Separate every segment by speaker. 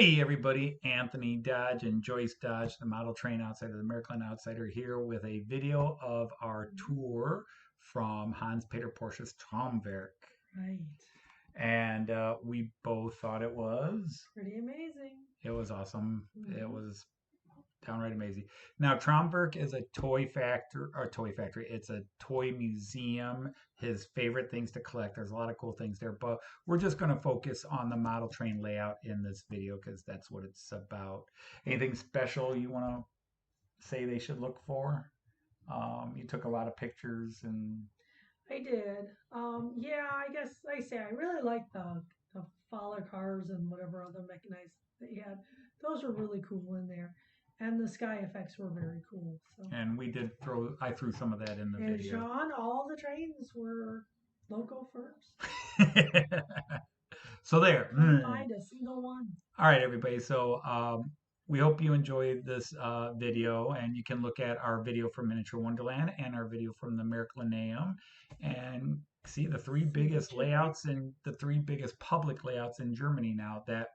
Speaker 1: Hey everybody, Anthony Dodge and Joyce Dodge, the Model Train Outsider, the Miracle Outsider, here with a video of our tour from Hans-Peter-Porsche's Traumwerk.
Speaker 2: Right.
Speaker 1: And we both thought it was
Speaker 2: Pretty amazing.
Speaker 1: it was awesome. It
Speaker 2: Mhm.
Speaker 1: was downright amazing. Now, Traumwerk is a toy factory. It's a toy museum. His favorite things to collect. There's a lot of cool things there, but we're just going to focus on the model train layout in this video because that's what it's about. Anything special you want to say they should look for? You took a lot of pictures and
Speaker 2: I did. Yeah, I guess I say I really like the Fowler cars and whatever other mechanized they had. Those were really cool in there, and the sky effects were very cool. So,
Speaker 1: and we did throw. I threw some of that in the
Speaker 2: and
Speaker 1: video.
Speaker 2: Sean, all the trains were loco first.
Speaker 1: So there.
Speaker 2: Couldn't find a single one.
Speaker 1: All right, everybody. So we hope you enjoyed this video, and you can look at our video from Miniature Wonderland and our video from the Miracle and see the three biggest layouts and the three biggest public layouts in Germany now that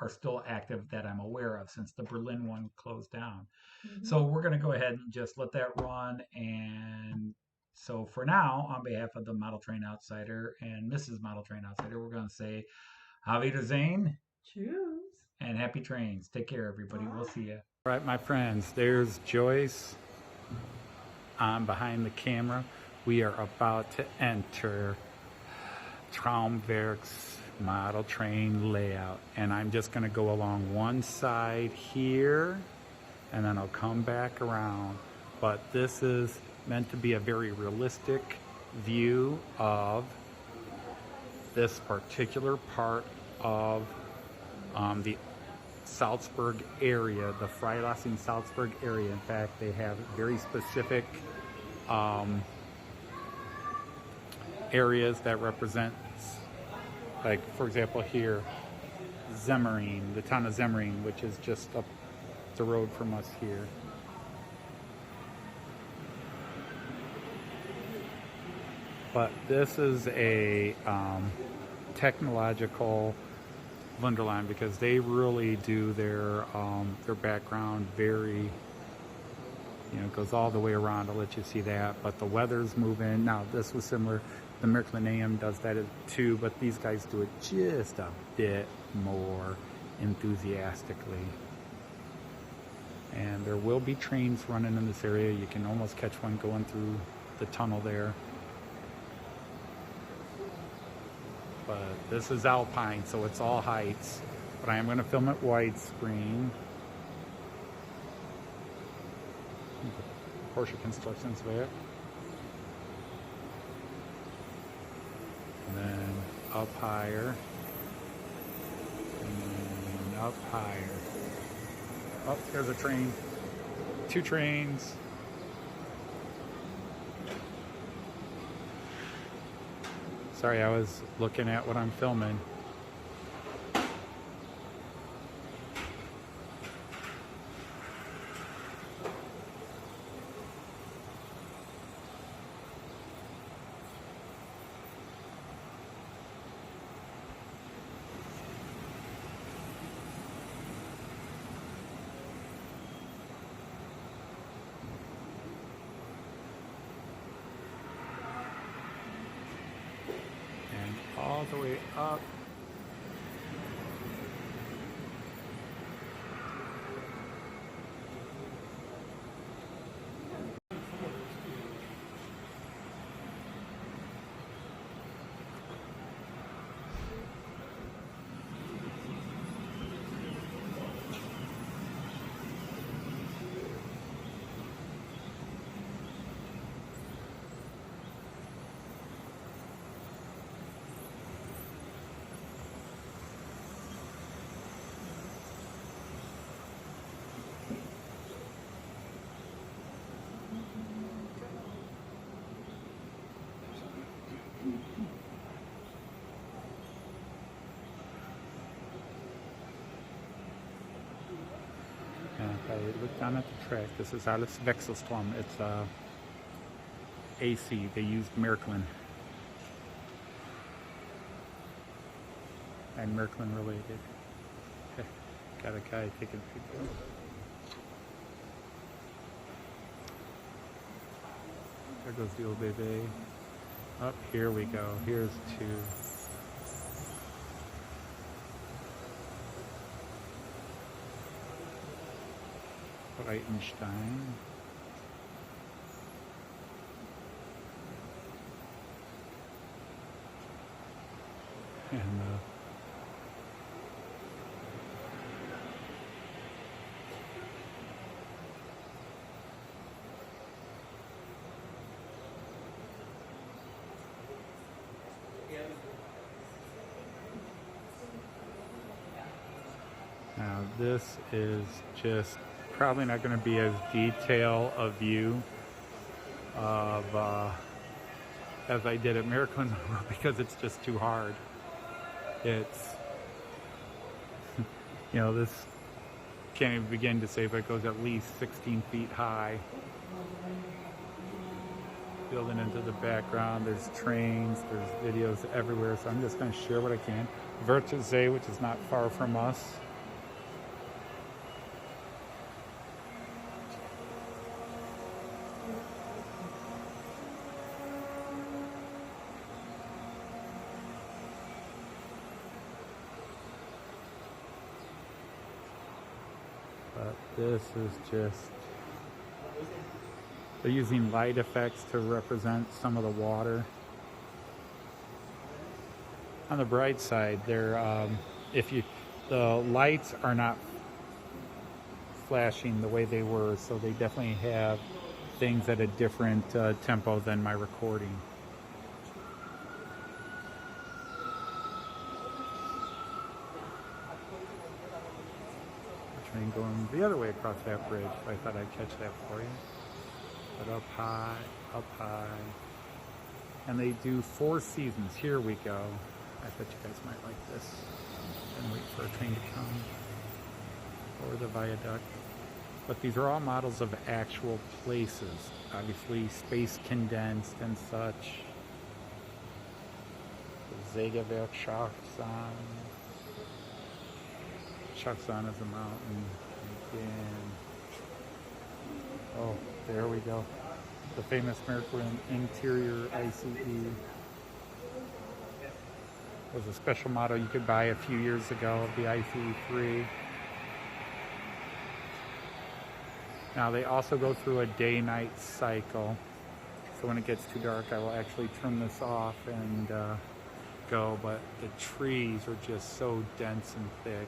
Speaker 1: are still active that I'm aware of since the Berlin one closed down. So we're going to go ahead and just let that run. And so for now, on behalf of the Model Train Outsider and Mrs. Model Train Outsider, we're going to say Auf Wiedersehen.
Speaker 2: Choose.
Speaker 1: And happy trains. Take care, everybody. We'll see you.
Speaker 3: All right, my friends, there's Joyce on behind the camera. We are about to enter Traumwerk's model train layout. And I'm just going to go along one side here, and then I'll come back around. But this is meant to be a very realistic view of this particular part of the Salzburg area, the Freilassing Salzburg area. In fact, they have very specific areas that represent, like for example here, Semmering, the town of Semmering, which is just up the road from us here. But this is a technological Wonderland because they really do their background very, it goes all the way around. I'll let you see that. But the weather's moving. Now this was similar. The Miracle does that too, but these guys do it just a bit more enthusiastically. And there will be trains running in this area. You can almost catch one going through the tunnel there. But this is Alpine, so it's all heights. But I am going to film it widescreen. Porsche Construction's there. And then up higher. And then up higher. Oh, there's a train. Two trains. Sorry, I was looking at what I'm filming. All the way up. And if I look down at the track, this is Alles Wechselstrom. It's AC. They used Miracle and Miracle related. Okay. Got a guy taking pictures. There goes the old baby. Up here we go. Here's two. Breitenstein. And now this is just probably not going to be as detailed a view of as I did at Miracle in the World because it's just too hard. It's, you know, this can't even begin to say, but it goes at least 16 feet high. Building into the background, there's trains, there's videos everywhere, so I'm just going to share what I can. Wörthersee, which is not far from us. But this is just, they're using light effects to represent some of the water. On the bright side, they're, the lights are not flashing the way they were, so they definitely have things at a different tempo than my recording. Train going the other way across that bridge, so I thought I'd catch that for you. But up high, and they do 4 seasons. Here we go. I bet you guys might like this. And wait for a train to come over the viaduct. But these are all models of actual places. Obviously, space condensed and such. The Sägewerk Schachzahn. Schachzahn is a mountain. Again. Oh, there we go. The famous Miracle Interior ICE was a special model you could buy a few years ago of the ICE 3. Now they also go through a day-night cycle. So when it gets too dark, I will actually turn this off and go. But the trees are just so dense and thick.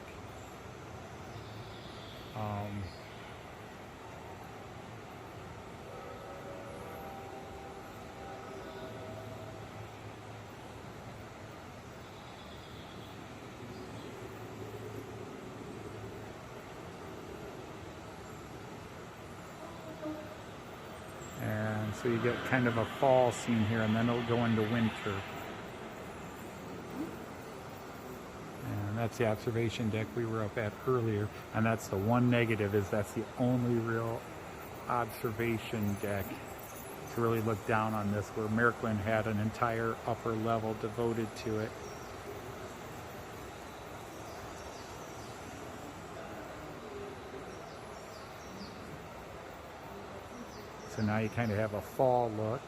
Speaker 3: And so you get kind of a fall scene here, and then it'll go into winter. And that's the observation deck we were up at earlier, and that's the one negative, is that's the only real observation deck to really look down on this, where Miracle had an entire upper level devoted to it. So now you kind of have a fall look.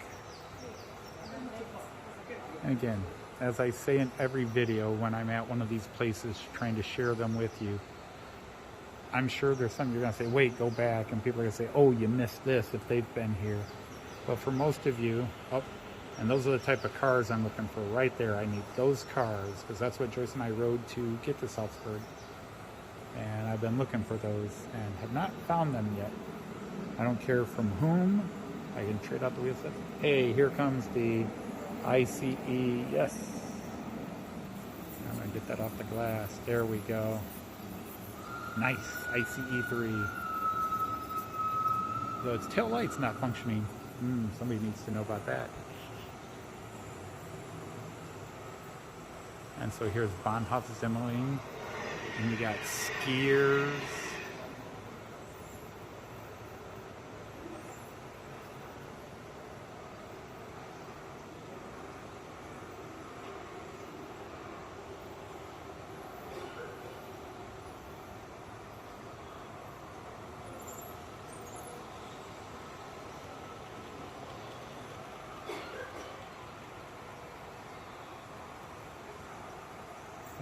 Speaker 3: And again, as I say in every video when I'm at one of these places trying to share them with you, I'm sure there's some you're going to say, wait, go back. And people are going to say, oh, you missed this if they've been here. But for most of you, and those are the type of cars I'm looking for right there. I need those cars because that's what Joyce and I rode to get to Salzburg. And I've been looking for those and have not found them yet. I don't care from whom. I can trade out the wheel set. Hey, here comes the ICE. Yes. I'm going to get that off the glass. There we go. Nice. ICE 3. Though its tail light's not functioning. Somebody needs to know about that. And so here's Bahnhof Zimmerling. And you got skiers.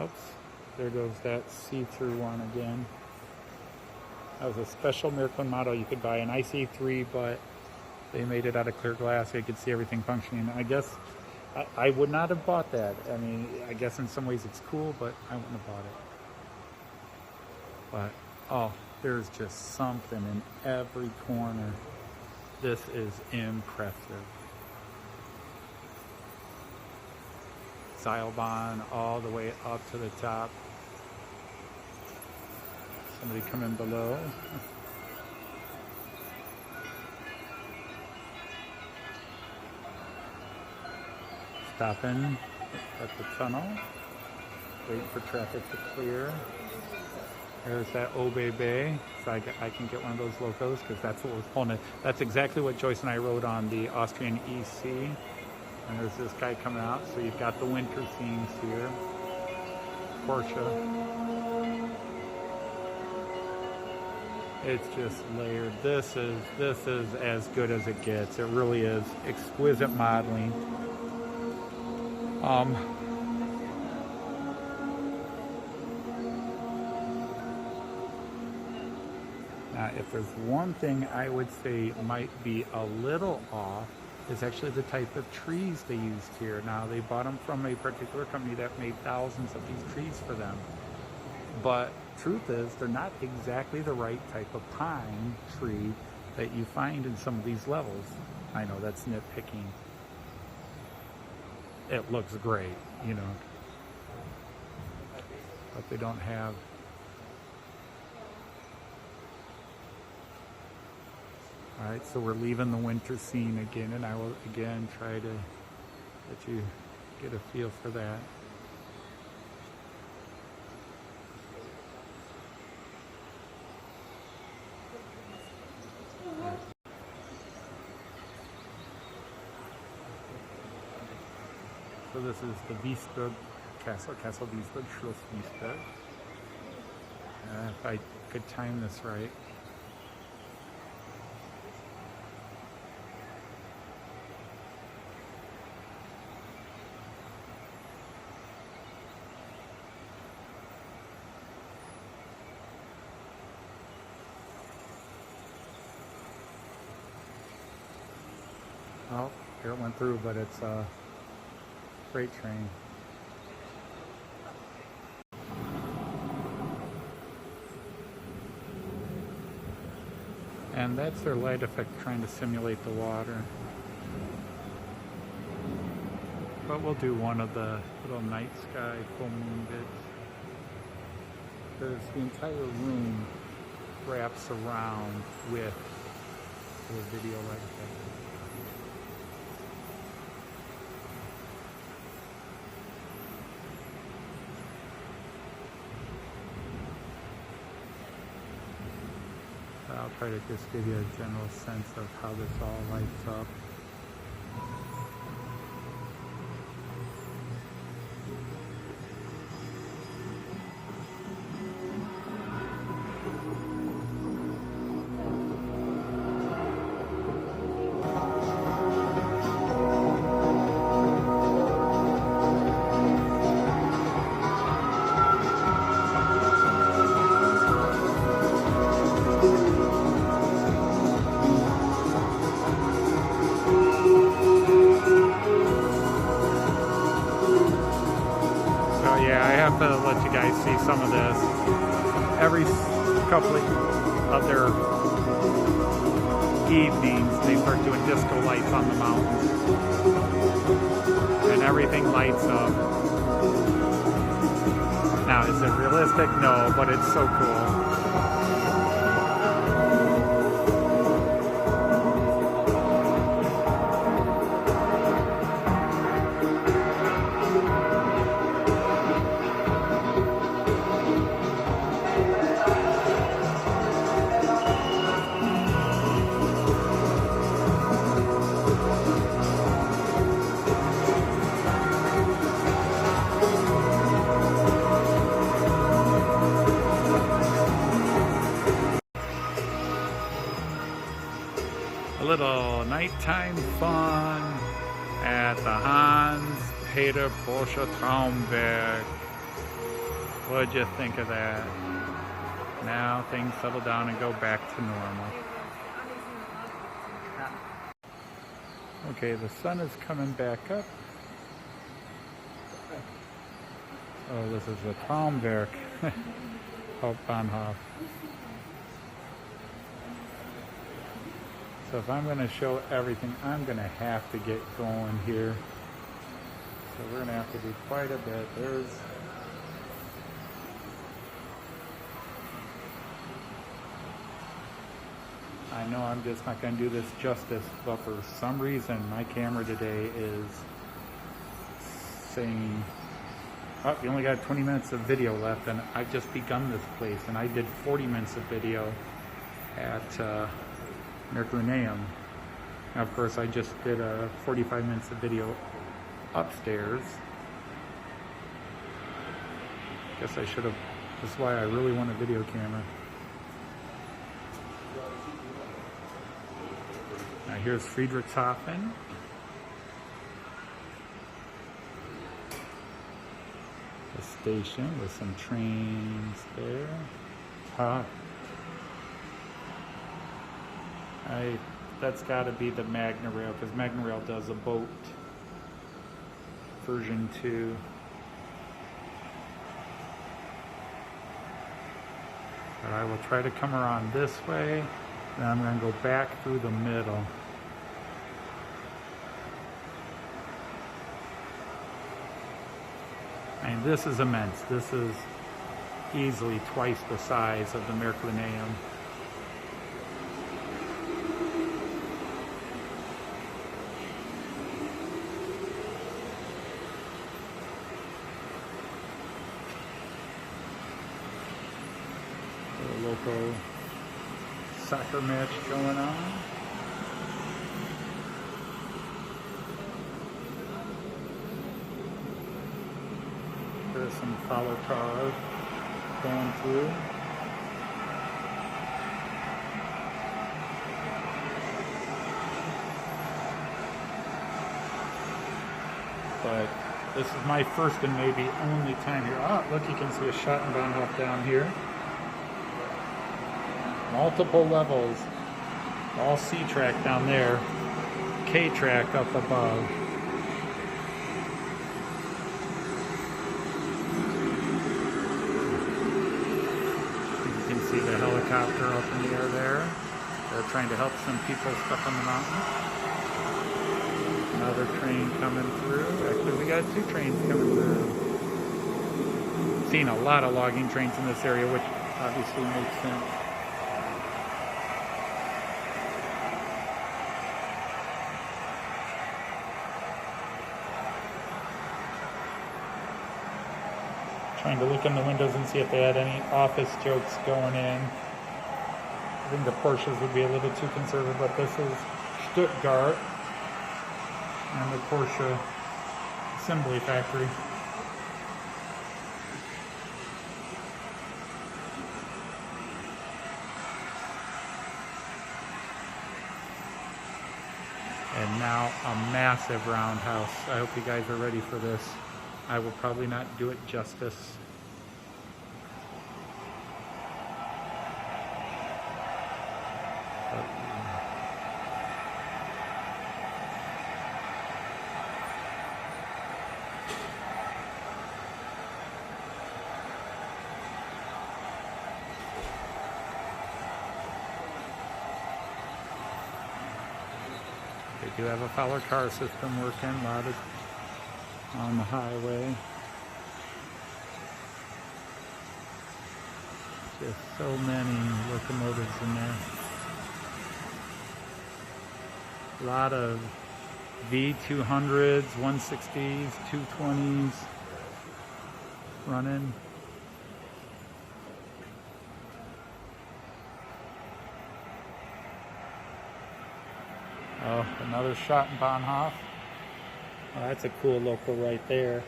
Speaker 3: Oops, there goes that see-through one again. That was a special Miracle model. You could buy an IC3, but they made it out of clear glass so you could see everything functioning. I guess I would not have bought that. I mean, I guess in some ways it's cool, but I wouldn't have bought it. But, oh, there's just something in every corner. This is impressive. Seilbahn all the way up to the top. Somebody come in below. Stopping at the tunnel, waiting for traffic to clear. There's that Obey Bay, so I can get one of those locos because that's what was pulling it. That's exactly what Joyce and I rode on the Austrian EC. And there's this guy coming out, so you've got the winter scenes here. Porsche. It's just layered. This is as good as it gets. It really is. Exquisite modeling. Now, if there's one thing I would say might be a little off, is actually the type of trees they used here. Now, they bought them from a particular company that made thousands of these trees for them. But truth is, they're not exactly the right type of pine tree that you find in some of these levels. I know that's nitpicking. It looks great, you know, but they don't have. All right, so we're leaving the winter scene again, and I will again try to let you get a feel for that. So this is the Wiesberg Castle, Castle Wiesberg, Schloss Wiesberg. If I could time this right. Oh, here it went through, but it's a freight train. And that's their light effect, trying to simulate the water. But we'll do one of the little night sky full moon bits. Because the entire room wraps around with the video light effect. I'll try to just give you a general sense of how this all lights up. To let you guys see some of this. Every couple of their evenings, they start doing disco lights on the mountains, and everything lights up. Now, is it realistic? No, but it's so cool. A little nighttime fun at the Hans-Peter-Porsche Traumwerk. What'd you think of that? Now things settle down and go back to normal. Okay, the sun is coming back up. Oh, this is the Traumwerk Hauptbahnhof. So if I'm going to show everything, I'm going to have to get going here. So we're going to have to do quite a bit. I know I'm just not going to do this justice, but for some reason my camera today is saying, oh, you only got 20 minutes of video left, and I've just begun this place, and I did 40 minutes of video at Merculaneum. Now, of course, I just did 45 minutes of video upstairs. Guess I should have, that's why I really want a video camera. Now here's Friedrichshafen. The station with some trains there. That's got to be the Magna Rail, because Magna Rail does a boat version 2. But I will try to come around this way, then I'm going to go back through the middle. I mean, this is immense. This is easily twice the size of the Merculaneum. A local soccer match going on. There's some follow cars going through. But this is my first and maybe only time here. Ah, look, you can see a Schattenbahnhof down here. Multiple levels. All C-track down there. K-track up above. See the helicopter up in the air there. They're trying to help some people stuck on the mountain. Another train coming through. Actually, we got 2 trains coming through. Seen a lot of logging trains in this area, which obviously makes sense. Trying to look in the windows and see if they had any office jokes going in. I think the Porsches would be a little too conservative, but this is Stuttgart and the Porsche assembly factory. And now a massive roundhouse. I hope you guys are ready for this. I will probably not do it justice. They do have a follow car system working, a lot of on the highway. Just so many locomotives in there. A lot of V200s, 160s, 220s running. Oh, another Schattenbahnhof. Oh, that's a cool local right there.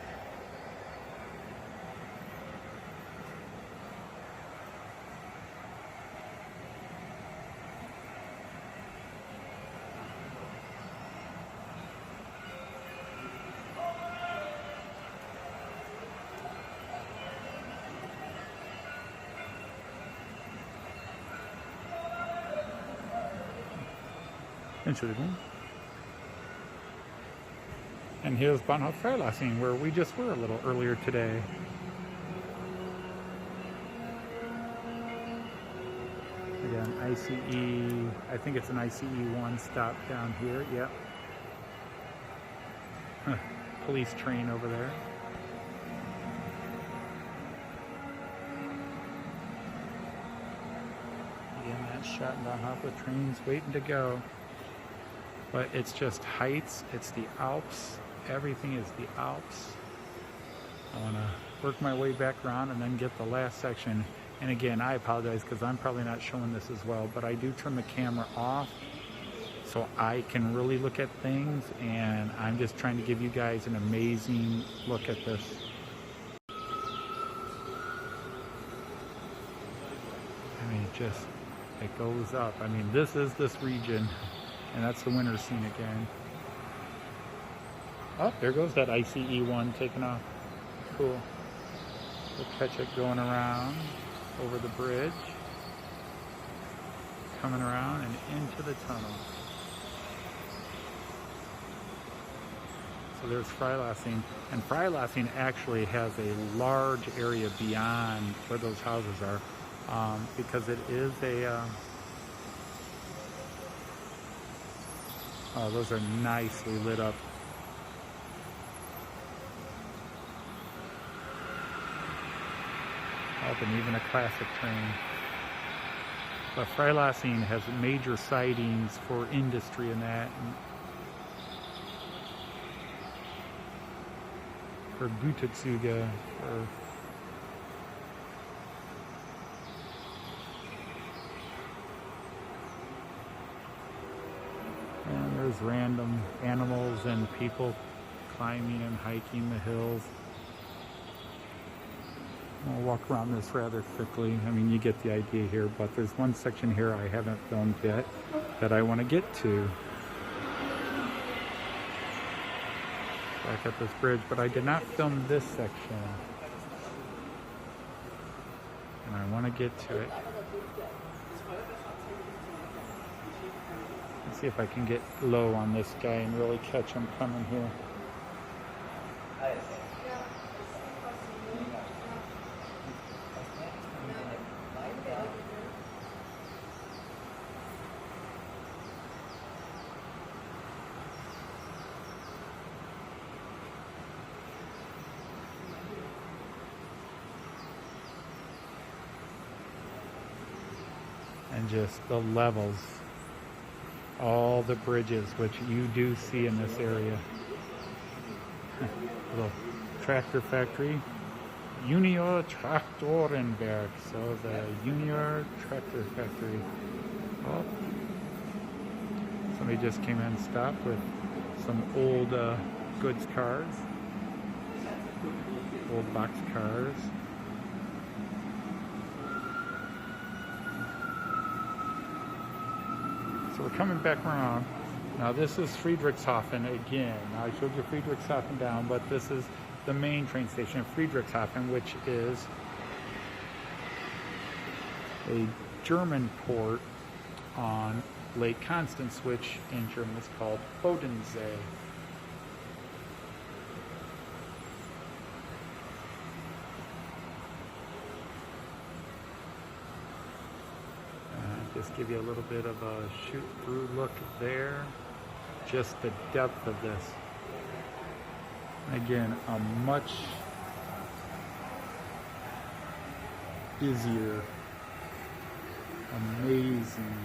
Speaker 3: Entschuldigung. And here's Bahnhof Freilassing, where we just were a little earlier today. Again, ICE, I think it's an ICE 1 stop down here, yep. Police train over there. Again, that Schattenbahnhof with trains waiting to go. But it's just heights, it's the Alps, everything is the Alps. I want to work my way back around and then get the last section. And again, I apologize because I'm probably not showing this as well, but I do turn the camera off so I can really look at things, and I'm just trying to give you guys an amazing look at this. I mean, it goes up. I mean, this is this region, and that's the winter scene again. Oh, there goes that ICE 1 taking off. Cool. We'll catch it going around over the bridge, coming around and into the tunnel. So there's Freilassing, and Freilassing actually has a large area beyond where those houses are, because it is a, oh, those are nicely lit up. And even a classic train. But Freilassing has major sidings for industry and that. For Güterzüge, and there's random animals and people climbing and hiking the hills. I'll walk around this rather quickly. I mean, you get the idea here, but there's one section here I haven't filmed yet that I want to get to. Back at this bridge, but I did not film this section. And I want to get to it. Let's see if I can get low on this guy and really catch him coming here. And just the levels, all the bridges, which you do see in this area. Little tractor factory, Junior Traktorenwerk, so the Junior Tractor Factory. Oh, somebody just came in and stopped with some old goods cars, old box cars. So we're coming back around. Now this is Friedrichshafen again. I showed you Friedrichshafen down, but this is the main train station of Friedrichshafen, which is a German port on Lake Constance, which in German is called Bodensee. Just give you a little bit of a shoot-through look there. Just the depth of this. Again, a much busier, amazing.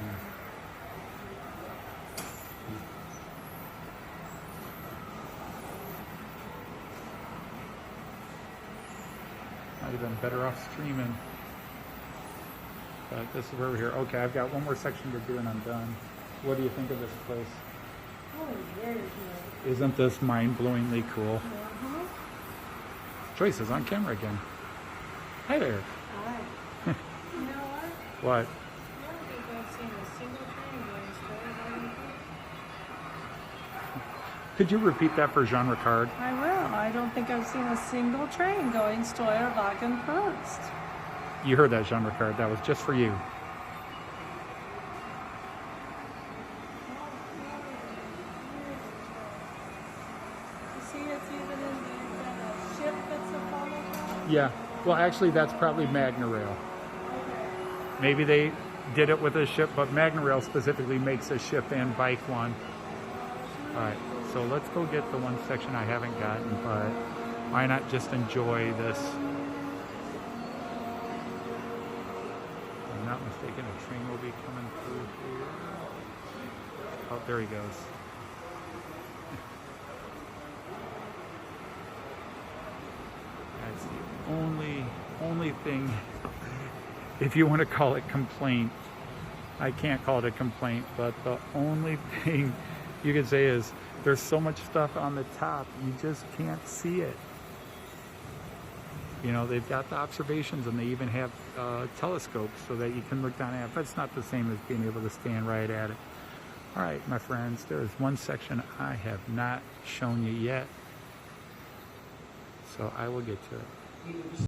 Speaker 3: Might have been better off streaming. But this is where we're here. Okay, I've got one more section to do and I'm done. What do you think of this place?
Speaker 2: Oh, very good.
Speaker 3: Isn't this mind-blowingly cool?
Speaker 2: Uh-huh.
Speaker 3: Joyce is on camera again. Hi there.
Speaker 2: Hi. You know what?
Speaker 3: What?
Speaker 2: I don't think I've seen a single train going straight out.
Speaker 3: Could you repeat that for Jean Ricard?
Speaker 2: I will. I don't think I've seen a single train going Steuerwagen first.
Speaker 3: You heard that, Jean Ricard. That was just for you.
Speaker 2: that's even in the ship that's a follow car?
Speaker 3: Yeah. Well, actually, that's probably Magna Rail.
Speaker 2: Okay.
Speaker 3: Maybe they did it with a ship, but Magna Rail specifically makes a ship and bike one. All right. So let's go get the one section I haven't gotten, but why not just enjoy this? If I'm not mistaken, a train will be coming through here. Oh, there he goes. That's the only thing, if you want to call it complaint. I can't call it a complaint, but the only thing you could say is there's so much stuff on the top, you just can't see it. You know, they've got the observations and they even have telescopes so that you can look down at it, but it's not the same as being able to stand right at it. All right, my friends, there's one section I have not shown you yet, so I will get to it.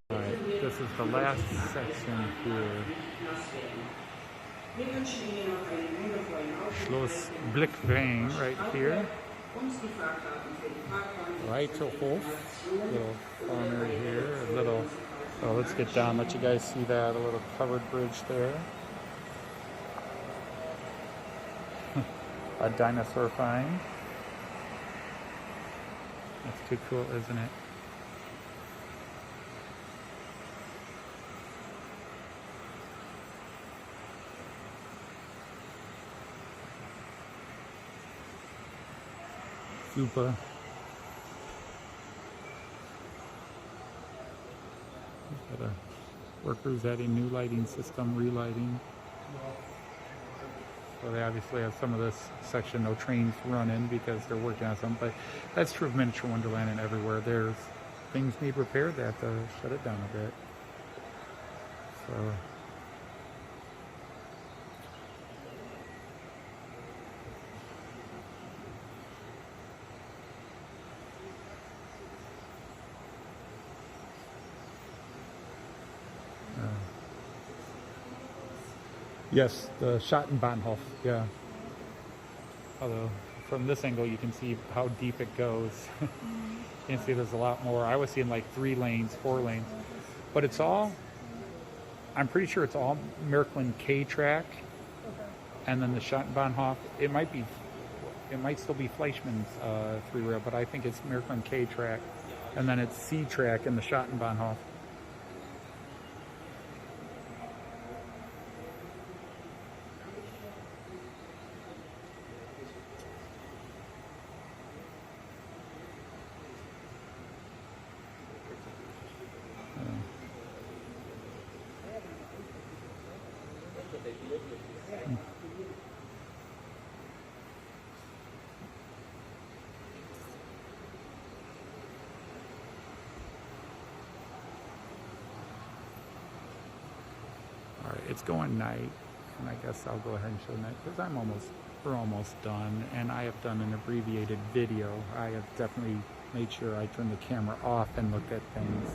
Speaker 3: All right, this is the last section here. Schloss Blickring right here. Reiterhof, little corner here, a little, oh, let's get down, let you guys see that, a little covered bridge there. A dinosaur find. That's too cool, isn't it? Super. Got a workers adding new lighting system, relighting. So they obviously have some of this section no trains running because they're working on something. But that's true of Miniature Wonderland and everywhere. There's things need repaired that have to shut it down a bit. So. Yes, the Schattenbahnhof, yeah. Although from this angle you can see how deep it goes. You can see there's a lot more. I was seeing like 3 lanes, 4 lanes. But it's all, I'm pretty sure it's all Märklin K track.
Speaker 2: Okay.
Speaker 3: And then the Schattenbahnhof, it might still be Fleischmann's 3 rail, but I think it's Märklin K track. And then it's C track in the Schattenbahnhof. It's going night, and I guess I'll go ahead and show night because we're almost done, and I have done an abbreviated video. I have definitely made sure I turned the camera off and looked at things.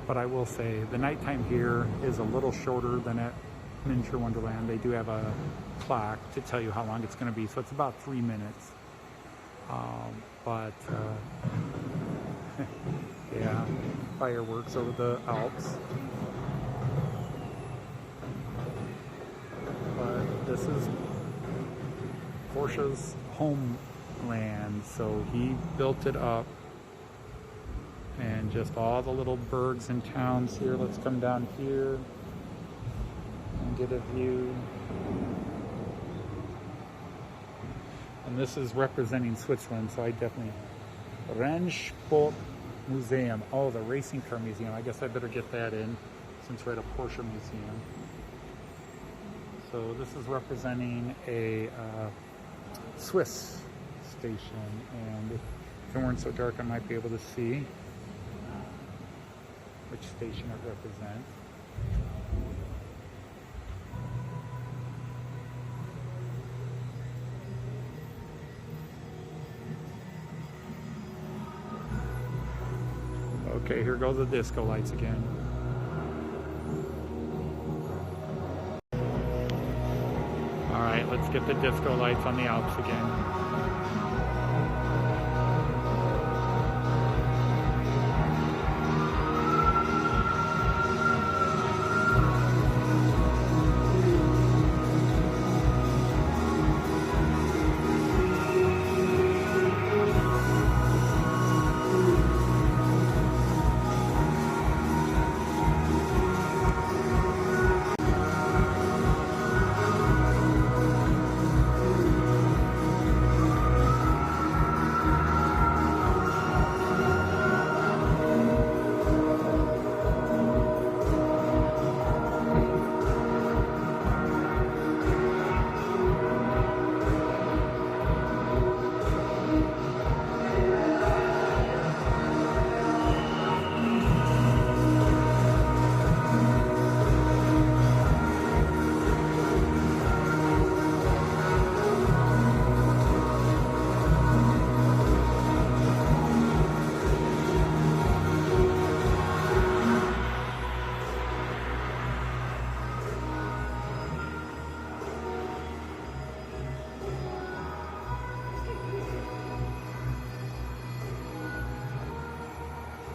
Speaker 3: But I will say the nighttime here is a little shorter than at Miniature Wonderland. They do have a clock to tell you how long it's going to be, so it's about 3 minutes. Yeah, fireworks over the Alps. But this is Porsche's homeland, so he built it up. And just all the little burgs and towns here. Let's come down here and get a view. And this is representing Switzerland, so I definitely... Rennsport Museum. Oh, the racing car museum. I guess I better get that in since we're at a Porsche museum. So this is representing a Swiss station, and if it weren't so dark I might be able to see which station it represents. Okay, here go the disco lights again. All right, Let's get the disco lights on the Alps again.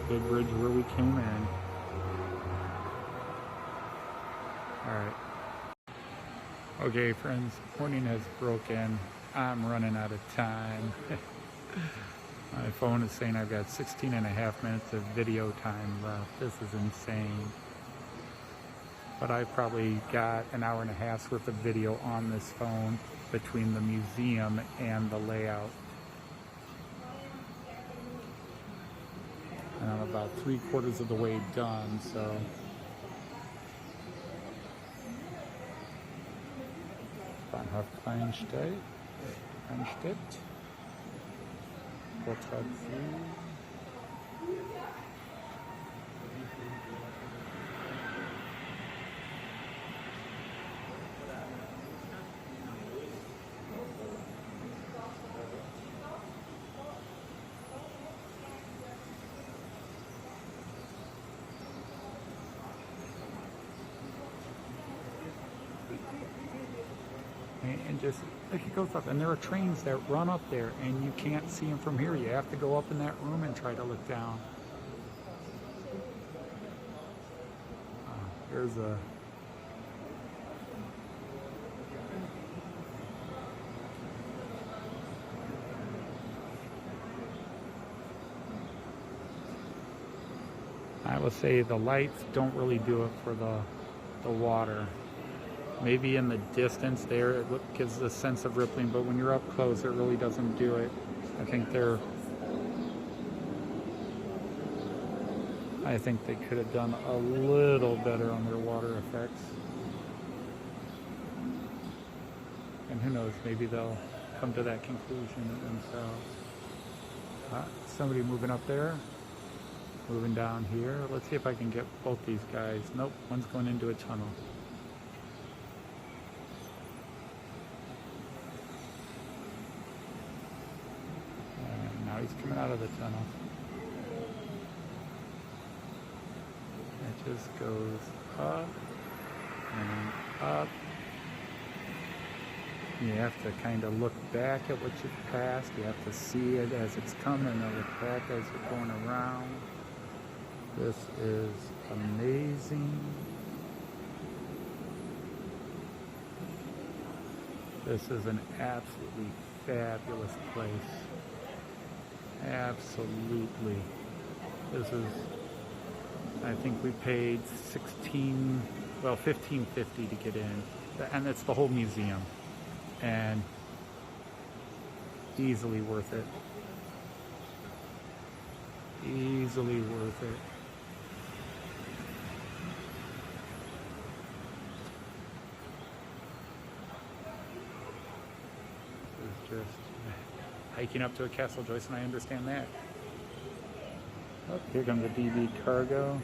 Speaker 3: Big bridge where we came in. Alright. Okay friends, morning has broken. I'm running out of time. My phone is saying I've got 16 and a half minutes of video time left. This is insane. But I've probably got an hour and a half's worth of video on this phone between the museum and the layout. And I'm about 3/4 of the way done, so. Bahnhof Kleinstedt. Vortrag 3. And just like it goes up, and there are trains that run up there, and you can't see them from here. You have to go up in that room and try to look down. There's a I will say the lights don't really do it for the water. Maybe in the distance there it gives a sense of rippling, but when you're up close it really doesn't do it. I think they could have done a little better on their water effects. And who knows, maybe they'll come to that conclusion themselves. Somebody moving up there, moving down here. Let's see if I can get both these guys. Nope, one's going into a tunnel. He's coming out of the tunnel. It just goes up and up. You have to kind of look back at what you've passed. You have to see it as it's coming and look back as you're going around. This is amazing. This is an absolutely fabulous place. Absolutely. This is, I think we paid $15.50 to get in, and it's the whole museum, and easily worth it. Easily worth it. It's just hiking up to a castle, Joyce and I understand that. Oh, here comes the DB cargo.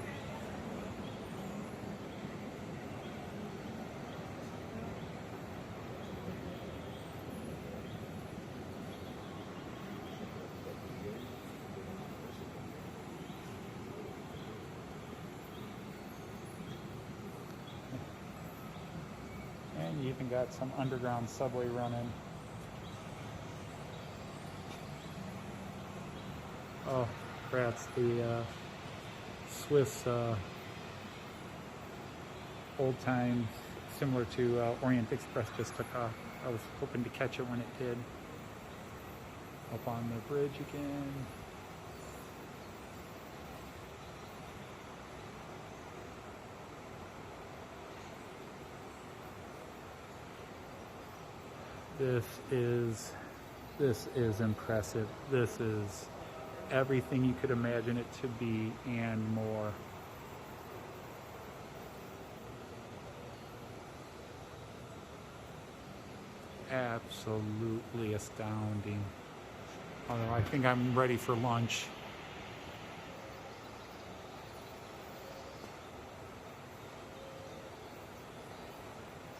Speaker 3: And you even even got some underground subway running. Oh, rats, the Swiss old time, similar to Orient Express, just took off. I was hoping to catch it when it did. Up on the bridge again. This is impressive. This is everything you could imagine it to be and more. Absolutely astounding. Although I think I'm ready for lunch.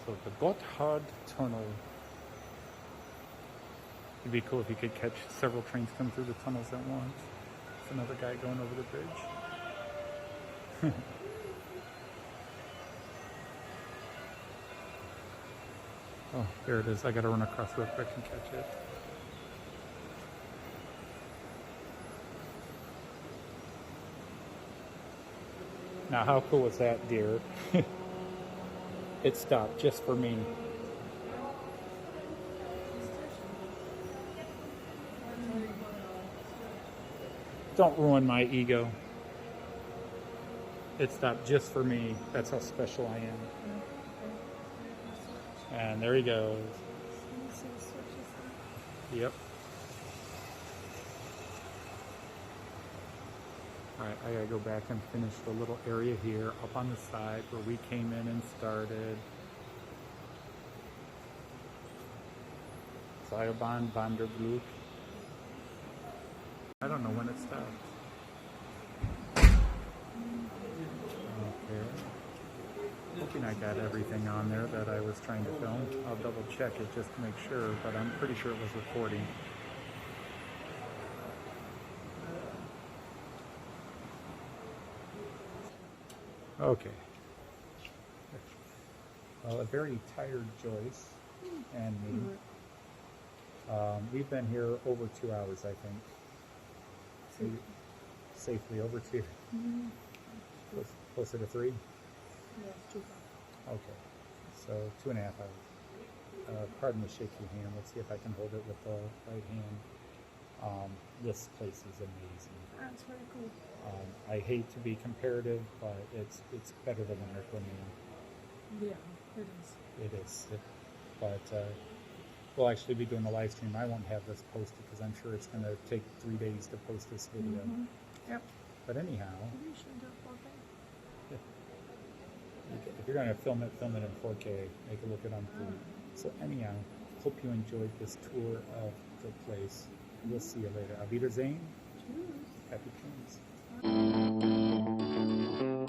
Speaker 3: So the Gotthard Tunnel. It'd be cool if you could catch several trains come through the tunnels at once. There's another guy going over the bridge. Oh, there it is. I gotta run across real quick and catch it. Now, how cool was that, dear? It stopped just for me. Don't ruin my ego. It stopped just for me. That's how special I am. And there he goes. Yep. Alright, I gotta go back and finish the little area here up on the side where we came in and started. Seilbahn Wanderglück. I don't know when it stops. Okay. Hoping I got everything on there that I was trying to film. I'll double check it just to make sure, but I'm pretty sure it was recording. Okay. Well, a very tired Joyce and me. We've been here over 2 hours, I think. Safely over 2. Closer to 3?
Speaker 2: Yeah, it's too far.
Speaker 3: Okay, so 2.5 hours. Pardon the shaky hand. Let's see if I can hold it with the right hand. This place is amazing.
Speaker 2: That's very cool.
Speaker 3: I hate to be comparative, but it's better than Americlanea.
Speaker 2: Yeah, it is.
Speaker 3: It is. But we'll actually be doing a live stream. I won't have this posted because I'm sure it's going to take 3 days to post this video.
Speaker 2: Yep.
Speaker 3: But anyhow,
Speaker 2: Maybe you should do it 4K.
Speaker 3: if you're going to film it in 4K. Make it look good on film. So anyhow, hope you enjoyed this tour of the place. We'll see you later. Auf Wiedersehen.
Speaker 2: Cheers.
Speaker 3: Happy trains.